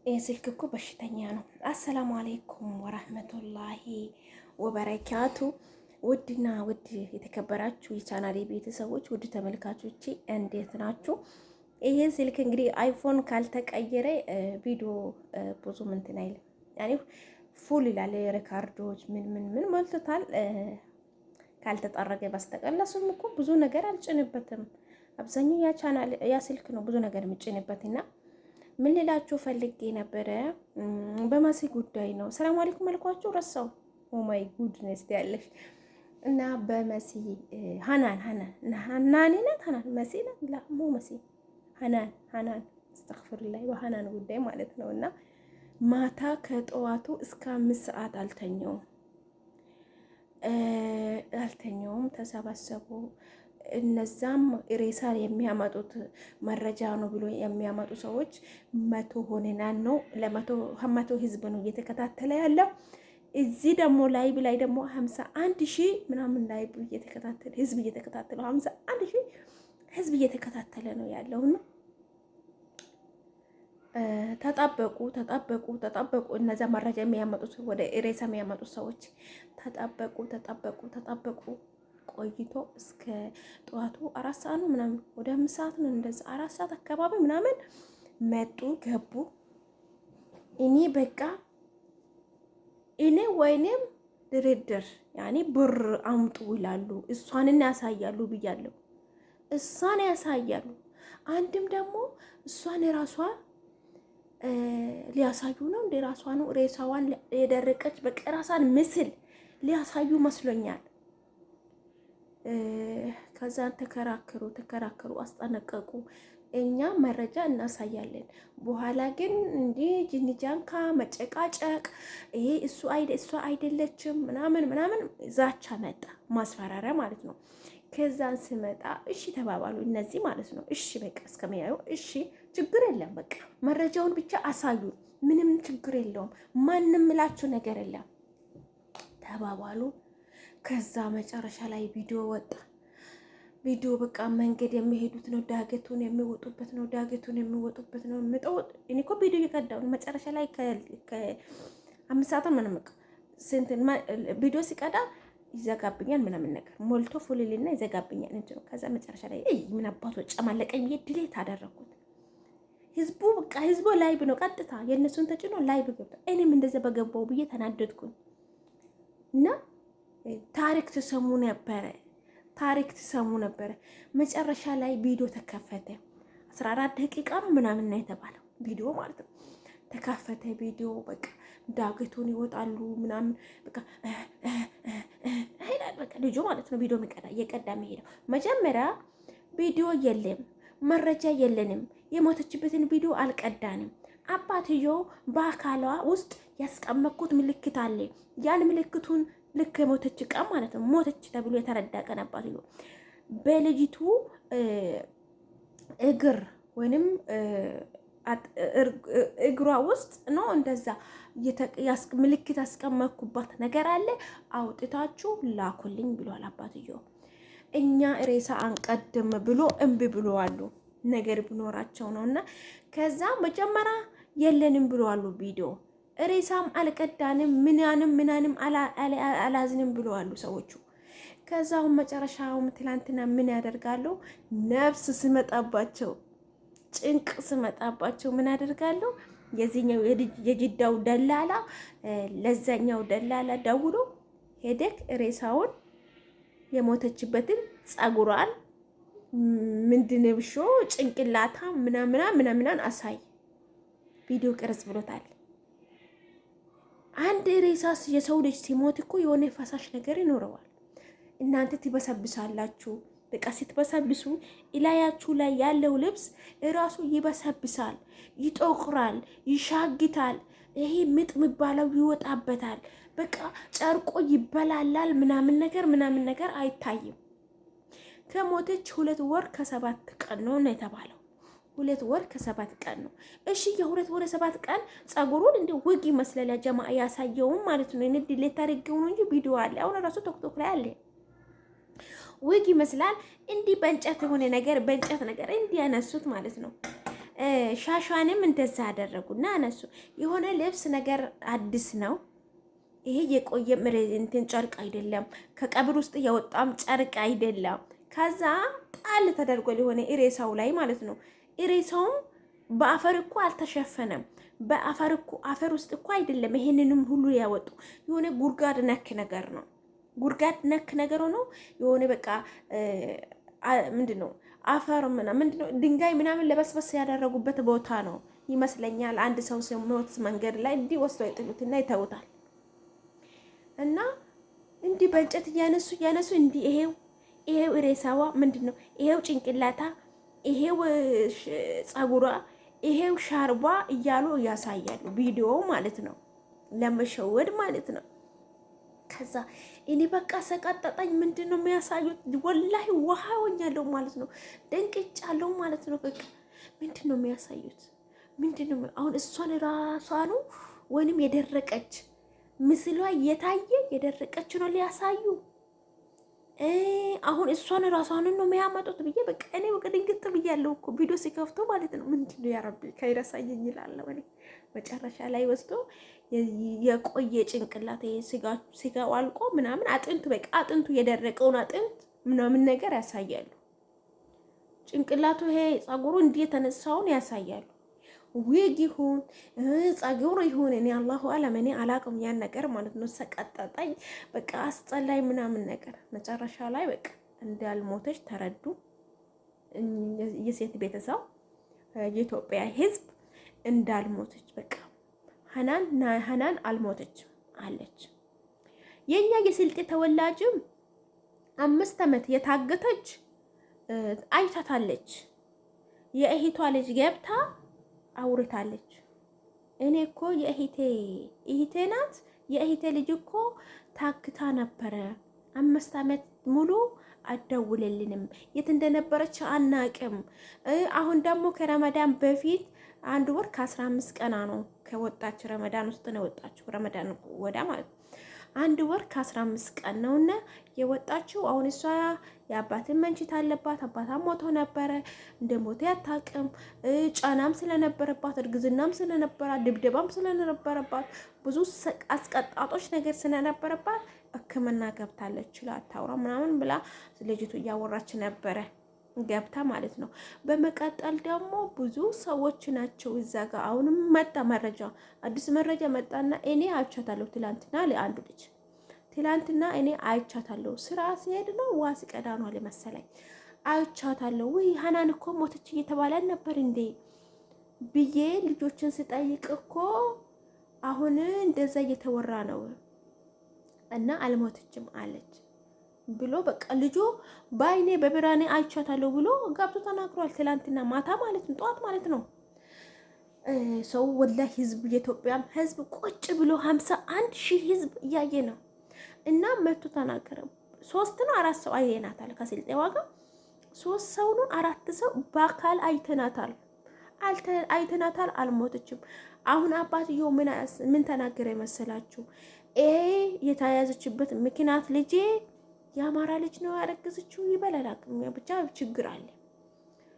ስልክ እኮ በሽተኛ ነው። አሰላሙ አለይኩም ወራህመቱላሂ ወበረካቱ። ውድና ውድ የተከበራችሁ የቻናሌ ቤተሰቦች ውድ ተመልካቾቼ እንዴት ናችሁ? ይሄ ስልክ እንግዲህ አይፎን ካልተቀየረ ቪዲዮ ብዙ እንትን አይልም። ያኔ ፉል ይላል ሪካርዶች ምን ሞልቶታል ካልተጠረገ በስተቀር ለሱም እኮ ብዙ ነገር አልጭንበትም። አብዛኛው ያ ስልክ ነው ብዙ ነገር የምጭንበትና ምን ልላችሁ ፈልጌ ነበረ በመሲ ጉዳይ ነው። ሰላም አለይኩም አልኳችሁ ረሳው። ኦ ማይ ጉድነስ ያለሽ እና በመሲ ሀናን መሲ ላ መሲ ሀናን አስተግፍሩላህ በሀናን ጉዳይ ማለት ነው። እና ማታ ከጠዋቱ እስከ 5 ሰዓት አልተኛውም ተሰባሰቡ። እነዛም ሬሳ የሚያመጡት መረጃ ነው ብሎ የሚያመጡ ሰዎች 100 ሆነናል ነው ለመቶ ህዝብ ነው እየተከታተለ ያለው። እዚህ ደግሞ ላይብ ላይ ደግሞ 51,000 ምናምን ላይብ እየተከታተለ ህዝብ እየተከታተለ 51,000 ህዝብ እየተከታተለ ነው ያለውና ተጣበቁ። እነዛ መረጃ የሚያመጡት ወደ ሬሳ የሚያመጡት ሰዎች ተጣበቁ። ቆይቶ እስከ ጠዋቱ 4 ሰዓት ነው ምናምን ወደ 5 ሰዓት ነው እንደዛ 4 ሰዓት አካባቢ ምናምን መጡ ገቡ። እኔ ወይኔም ድርድር ያኔ ብር አምጡ ይላሉ። እሷን ያሳያሉ ብያለሁ። እሷን ያሳያሉ። አንድም ደግሞ እሷን ራሷ ሊያሳዩ ነው እንደ ራሷ ነው ሬሳዋን የደረቀች በቃ ራሷን ምስል ሊያሳዩ መስሎኛል። ከዛን ተከራከሩ፣ አስጠነቀቁ። እኛ መረጃ እናሳያለን። በኋላ ግን እንዲህ ጅንጃንካ መጨቃጨቅ፣ ይሄ እሷ አይደለችም ምናምን ዛቻ መጣ፣ ማስፈራሪያ ማለት ነው። ከዛን ስመጣ እሺ ተባባሉ እነዚህ ማለት ነው። እሺ በቃ እስከሚያዩ እሺ ችግር የለም በቃ መረጃውን ብቻ አሳዩ፣ ምንም ችግር የለውም፣ ማንም ምላችሁ ነገር የለም ተባባሉ። ከዛ መጨረሻ ላይ ቪዲዮ ወጣ። ቪዲዮ በቃ መንገድ የሚሄዱት ነው፣ ዳገቱን የሚወጡበት ነው። እኔ እኮ ቪዲዮ እየቀዳሁ ነው። መጨረሻ ላይ ከ5 ሰዓት ምንም ስንት ቪዲዮ ሲቀዳ ይዘጋብኛል ምናምን ነገር ሞልቶ ፉልልና ይዘጋብኛል እንጂ ነው። ከዛ መጨረሻ ላይ ምን አባቱ ጨማለቀኝ ብዬ ድሌት አደረኩት። ህዝቡ ላይብ ነው ቀጥታ የእነሱን ተጭኖ ላይብ ገብታ እኔም እንደዛ በገባው ብዬ ተናደድኩኝ እና ታሪክ ትሰሙ ነበረ። መጨረሻ ላይ ቪዲዮ ተከፈተ። 14 ደቂቃ ነው ምናምን ነው የተባለው ቪዲዮ ማለት ነው። ተከፈተ ቪዲዮ በቃ ዳገቱን ይወጣሉ ምናምን በቃ አይላል በቃ ልጁ ማለት ነው። ቪዲዮ እየቀዳ የሚሄደው መጀመሪያ ቪዲዮ የለም መረጃ የለንም፣ የሞተችበትን ቪዲዮ አልቀዳንም። አባትዮ በአካሏ ውስጥ ያስቀመጥኩት ምልክት አለ። ያን ምልክቱን ልክ የሞተች ቀን ማለት ነው ሞተች ተብሎ የተረዳ ቀን አባትዮ በልጅቱ እግር ወይንም እግሯ ውስጥ ነው እንደዛ ምልክት ያስቀመጥኩባት ነገር አለ፣ አውጥታችሁ ላኩልኝ ብሏል አባትዮ። እኛ ሬሳ አንቀድም ብሎ እምቢ ብለዋሉ። ነገር ቢኖራቸው ነውና ከዛ መጀመሪያ የለንም ብለዋሉ ቪዲዮ ሬሳም አልቀዳንም ምናንም አላዝንም ብለዋሉ ሰዎቹ። ከዛው መጨረሻውም ትላንትና ምን ያደርጋሉ? ነፍስ ስመጣባቸው ጭንቅ ስመጣባቸው ምን ያደርጋሉ? የዚህኛው የጅዳው ደላላ ለዛኛው ደላላ ደውሎ ሄደክ ሬሳውን የሞተችበትን ጸጉሯን ምንድነው ጭንቅላታ ምናምን አሳይ ቪዲዮ ቅርጽ ብሎታል። አንድ ሬሳስ የሰው ልጅ ሲሞት እኮ የሆነ ፈሳሽ ነገር ይኖረዋል። እናንተ ትበሰብሳላችሁ። በቃ ስትበሰብሱ ኢላያችሁ ላይ ያለው ልብስ እራሱ ይበሰብሳል፣ ይጦቅራል፣ ይሻግታል። ይሄ ምጥ የሚባለው ይወጣበታል። በቃ ጨርቆ ይበላላል ምናምን ነገር አይታይም። ከሞተች 2 ወር ከ7 ቀን ነው የተባለው። 2 ወር ከ7 ቀን ነው። እሺ የ2 ወር 7 ቀን ጸጉሩን እንደ ወግ ይመስላል ጀማ ያሳየውም ማለት ነው። እኔ ዲሌት አድርጌው ነው እንጂ ቪዲዮ አለ አሁን ራሱ ቶክቶክ ላይ አለ። ወግ ይመስላል እንዲህ በእንጨት የሆነ ነገር በእንጨት ነገር እንዲህ ያነሱት ማለት ነው። ሻሿንም እንደዛ አደረጉና አነሱ። የሆነ ልብስ ነገር አዲስ ነው ይሄ፣ የቆየ እንትን ጨርቅ አይደለም፣ ከቀብር ውስጥ የወጣም ጨርቅ አይደለም። ከዛ ጣል ተደርጎ የሆነ ኢሬሳው ላይ ማለት ነው። ኢሬሳውም በአፈር እኮ አልተሸፈነም። በአፈር እኮ አፈር ውስጥ እኮ አይደለም። ይሄንንም ሁሉ ያወጡ የሆነ ጉድጓድ ነክ ነገር ነው። ጉድጓድ ነክ ነገር ሆኖ የሆነ በቃ ምንድን ነው አፈር ምንድን ነው ድንጋይ ምናምን ለበስበስ ያደረጉበት ቦታ ነው ይመስለኛል። አንድ ሰው ሲሞት መንገድ ላይ እንዲህ ወስደው ይጥሉትና ይተውታል። እና እንዲህ በእንጨት እያነሱ እንዲህ ይሄው ሬሳዋ ምንድን ነው ይሄው ጭንቅላታ፣ ይሄው ጸጉሯ፣ ይሄው ሻርቧ እያሉ ያሳያሉ። ቪዲዮ ማለት ነው፣ ለመሸወድ ማለት ነው። ከዛ እኔ በቃ ሰቀጠጠኝ። ምንድን ነው የሚያሳዩት? ወላሂ ውሃ ሆኛለሁ ማለት ነው። ደንቅጫለሁ ማለት ነው። በቃ ምንድን ነው የሚያሳዩት? ምንድን ነው አሁን? እሷን ራሷኑ ወይንም የደረቀች ምስሏ እየታየ የደረቀች ነው ሊያሳዩ። አሁን እሷን ራሷን ነው የሚያመጡት ብዬ በቃ እኔ በቃ ድንግጥ ብያለሁ እኮ ቪዲዮ ሲከፍቱ ማለት ነው። ምንድን ነው ያረቢ ከይረሳየኝ ይላለሁ እኔ። መጨረሻ ላይ ወስዶ የቆየ ጭንቅላት ስጋው አልቆ ምናምን አጥንቱ በቃ አጥንቱ የደረቀውን አጥንት ምናምን ነገር ያሳያሉ። ጭንቅላቱ ይሄ ጸጉሩ እንዲህ የተነሳውን ያሳያሉ። ዊግ ይሁን ጸጉሩ ይሁን እኔ አላሁ አለም እኔ አላቅም ያን ነገር ማለት ነው። ሰቀጠጠኝ በቃ አስጠላይ ምናምን ነገር። መጨረሻ ላይ በቃ እንዳልሞተች ተረዱ። የሴት ቤተሰብ የኢትዮጵያ ሕዝብ እንዳልሞተች በቃ ሀናን አልሞተችም አለች። የኛ የስልጤ ተወላጅም 5 ዓመት የታገተች አይታታለች። የእህቷ ልጅ ገብታ አውርታለች። እኔ እኮ የእህቴ ናት፣ የእህቴ ልጅ እኮ ታግታ ነበረ 5 ዓመት ሙሉ አደውልልንም፣ የት እንደነበረች አናቅም። አሁን ደግሞ ከረመዳን በፊት 1 ወር ከ15 ቀና ነው ከወጣች፣ ረመዳን ውስጥ ነው የወጣችው። ረመዳን ወዳ ማለት 1 ወር ከ15 ቀን ነውና የወጣችው። አሁን እሷ የአባትን መንችት አለባት። አባታ ሞቶ ነበረ፣ እንደ ሞተ አታውቅም። ጫናም ስለነበረባት፣ እርግዝናም ስለነበራት፣ ድብደባም ስለነበረባት፣ ብዙ አስቀጣጦች ነገር ስለነበረባት ሕክምና ገብታለች። ላታውራ ምናምን ብላ ልጅቱ እያወራች ነበረ ገብታ ማለት ነው። በመቀጠል ደግሞ ብዙ ሰዎች ናቸው እዛ ጋር። አሁንም መጣ መረጃ፣ አዲስ መረጃ መጣና እኔ አይቻታለሁ ትላንትና ለአንዱ ልጅ ትላንትና እኔ አይቻታለሁ። ስራ ሲሄድ ነው ዋስ ቀዳ ነው ለመሰለኝ አይቻታለሁ። ወይ ሀናን እኮ ሞተች እየተባለ ነበር እንዴ ብዬ ልጆችን ስጠይቅ እኮ አሁን እንደዛ እየተወራ ነው እና አልሞተችም አለች ብሎ በቃ ልጁ ባይኔ በብራኔ አይቻታለሁ ብሎ ገብቶ ተናግሯል። ትላንትና ማታ ማለት ነው፣ ጠዋት ማለት ነው። ሰው ወላሂ ህዝብ፣ የኢትዮጵያም ህዝብ ቁጭ ብሎ 51,000 ህዝብ እያየ ነው እና መቶ ተናገረ። 3 ነው 4 ሰው አየናታል። ከስልጤ ዋጋ 3 ሰው ነው 4 ሰው በአካል አይተናታል። አልሞተችም። አሁን አባትየው ምን ተናገረ መሰላችሁ? የተያዘችበት ምክንያት ልጄ የአማራ ልጅ ነው ያረገዘችው ይበላል። ብቻ ችግር አለ።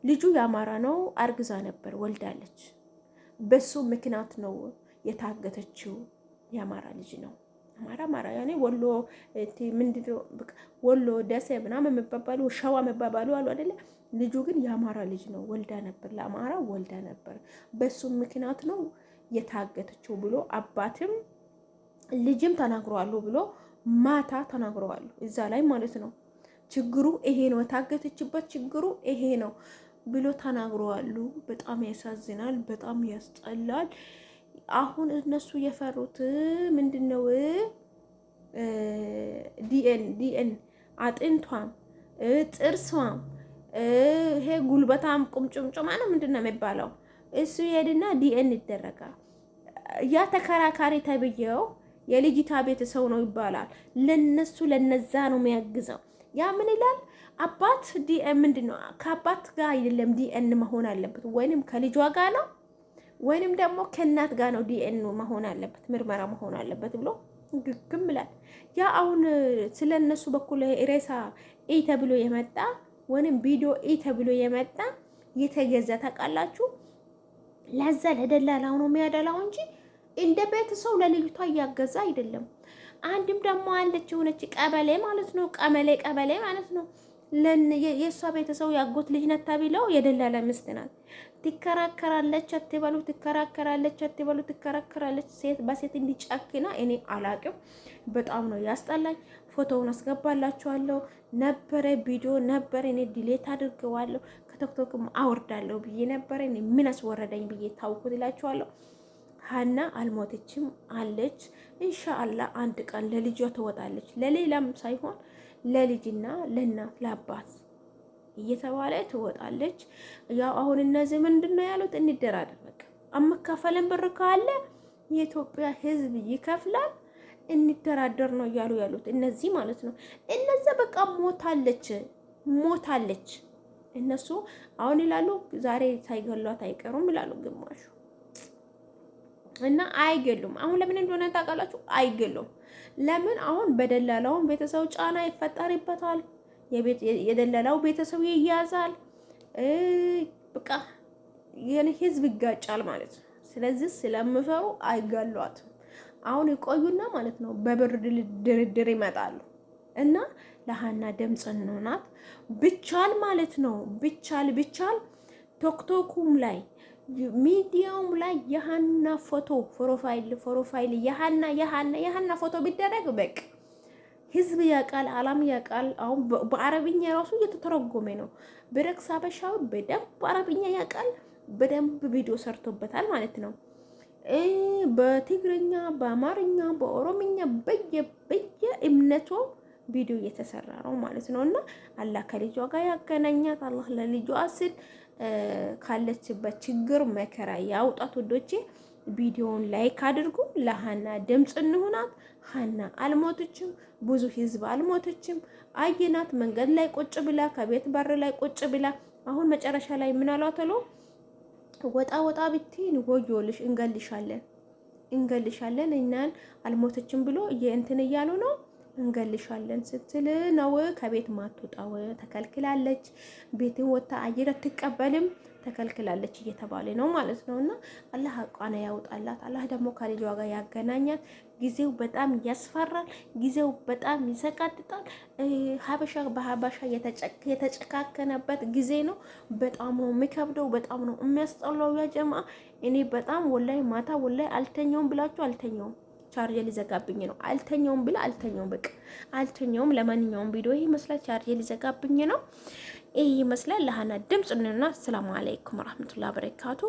ልጁ የአማራ ነው፣ አርግዛ ነበር፣ ወልዳለች። በሱ ምክንያት ነው የታገተችው። የአማራ ልጅ ነው። አማራ ያኔ ወሎ ምንድነው ወሎ ደሴ ምናምን መባባሉ ሸዋ መባባሉ አሉ አይደለ? ልጁ ግን የአማራ ልጅ ነው፣ ወልዳ ነበር፣ ለአማራ ወልዳ ነበር። በሱ ምክንያት ነው የታገተችው ብሎ አባትም ልጅም ተናግረዋል ብሎ ማታ ተናግረዋል እዛ ላይ ማለት ነው። ችግሩ ይሄ ነው፣ የታገተችበት ችግሩ ይሄ ነው ብሎ ተናግረዋል። በጣም ያሳዝናል፣ በጣም ያስጠላል። አሁን እነሱ የፈሩት ምንድነው? ዲኤን አጥንቷም ጥርሷም ይሄ ጉልበታም ቁምጭምጭማ ነው ምንድነው የሚባለው? እሱ ይሄድና ዲኤን ይደረጋል። ያ ተከራካሪ ተብዬው የልጅታ ቤተሰብ ነው ይባላል። ለነዛ ነው የሚያግዘው። ያ ምን ይላል? አባት ዲኤን ምንድነው? ከአባት ጋር አይደለም ዲኤን መሆን አለበት፣ ወይንም ከልጇ ጋር ነው ወይንም ደግሞ ከእናት ጋር ነው ዲኤን መሆን አለበት፣ ምርመራ መሆን አለበት ብሎ ግግም ይላል። ያ አሁን ስለነሱ በኩል ሬሳ ተብሎ የመጣ ወይንም ቪዲዮ ተብሎ የመጣ የተገዛ ታውቃላችሁ። ለዛ ለደላላው ነው የሚያደላው እንጂ እንደ ቤት ሰው ለልጅቷ እያገዛ አይደለም። አንድም ደግሞ አለች የሆነች ቀበሌ ማለት ነው፣ ቀበሌ ማለት ነው። የእሷ ቤተሰው ያጎት ልጅ ነታ ቢለው የደላላ ሚስት ናት። ትከራከራለች አትበሉ፣ ትከራከራለች። ሴት በሴት እንዲጨክና እኔ አላቅም። በጣም ነው ያስጠላኝ። ፎቶውን አስገባላችኋለሁ ነበረ፣ ቪዲዮ ነበረ። እኔ ዲሌት አድርገዋለሁ ከቲክቶክም አወርዳለሁ ብዬ ነበረ። እኔ ምን አስወረደኝ ብዬ ታውኩት ይላችኋለሁ። ሀና አልሞተችም አለች። ኢንሻአላህ አንድ ቀን ለልጇ ትወጣለች። ለሌላም ሳይሆን ለልጅና ለእናት ለአባት እየተባለ ትወጣለች። ያው አሁን እነዚህ ምንድን ነው ያሉት? እንደራደር፣ በቃ አመካፈለን ብር ካለ የኢትዮጵያ ሕዝብ ይከፍላል፣ እንደራደር ነው እያሉ ያሉት እነዚህ ማለት ነው። እነዛ በቃ ሞታለች። እነሱ አሁን ይላሉ ዛሬ ሳይገሏት አይቀሩም ይላሉ ግማሹ። እና አይገሉም። አሁን ለምን እንደሆነ ታውቃላችሁ? አይገሉም። ለምን? አሁን በደላላውን ቤተሰብ ጫና ይፈጠርበታል። የደላላው ቤተሰብ ይያዛል። በቃ የኔ ህዝብ ይጋጫል ማለት ነው። ስለዚህ ስለምፈሩ አይገሏትም። አሁን ይቆዩና ማለት ነው በብር ድርድር ይመጣሉ። እና ለሀና ድምፅ እንሆናት ብቻል ማለት ነው። ብቻል ቶክቶኩም ላይ ሚዲያውም ላይ የሀና ፎቶ ፕሮፋይል የሀና ፎቶ ቢደረግ በቃ ህዝብ ያውቃል፣ አላም ያውቃል። አሁን በአረብኛ ራሱ እየተተረጎመ ነው። ብረክስ ሀበሻዊ በደንብ አረብኛ ያውቃል። በደንብ ቪዲዮ ሰርቶበታል ማለት ነው። በትግርኛ፣ በአማርኛ፣ በኦሮምኛ በየእምነቱ ቪዲዮ እየተሰራ ነው ማለት ነው። እና አላህ ከልጇ ጋር ያገናኛት። አላህ ለልጇ ስል ካለችበት ችግር መከራ ያውጣት። ወዶቼ ቪዲዮውን ላይክ አድርጉ። ለሀና ድምፅ እንሁናት። ሀና አልሞተችም፣ ብዙ ህዝብ አልሞተችም። አየናት መንገድ ላይ ቁጭ ብላ፣ ከቤት በር ላይ ቁጭ ብላ። አሁን መጨረሻ ላይ ምን አሏት? ወጣ ብትይን ወዮልሽ፣ እንገልሻለን እናን አልሞተችም ብሎ የእንትን እያሉ ነው እንገልሻለን ስትል ነው ከቤት ማትወጣው ተከልክላለች። ቤትን ወጣ አየር አትቀበልም ተከልክላለች እየተባለ ነው ማለት ነው። እና አላህ አቋና ያውጣላት። አላህ ደግሞ ከልጇ ጋር ያገናኛት። ጊዜው በጣም ያስፈራል። ጊዜው በጣም ይሰቃጥጣል። ሀበሻ በሀበሻ የተጨካከነበት ጊዜ ነው። በጣም ነው የሚከብደው። በጣም ነው የሚያስጠላው። ያ ጀማ እኔ በጣም ወላይ ማታ ወላይ አልተኛውም ብላችሁ አልተኛውም። ቻርጀ ሊዘጋብኝ ነው። አልተኛውም ብላ አልተኛውም፣ በቃ አልተኛውም። ለማንኛውም ቪዲዮ ይሄ ይመስላል። ቻርጀ ሊዘጋብኝ ነው። ይሄ ይመስላል። ለሀና ድምጽ ነውና። ሰላም አለይኩም ወራህመቱላሂ ወበረካቱ።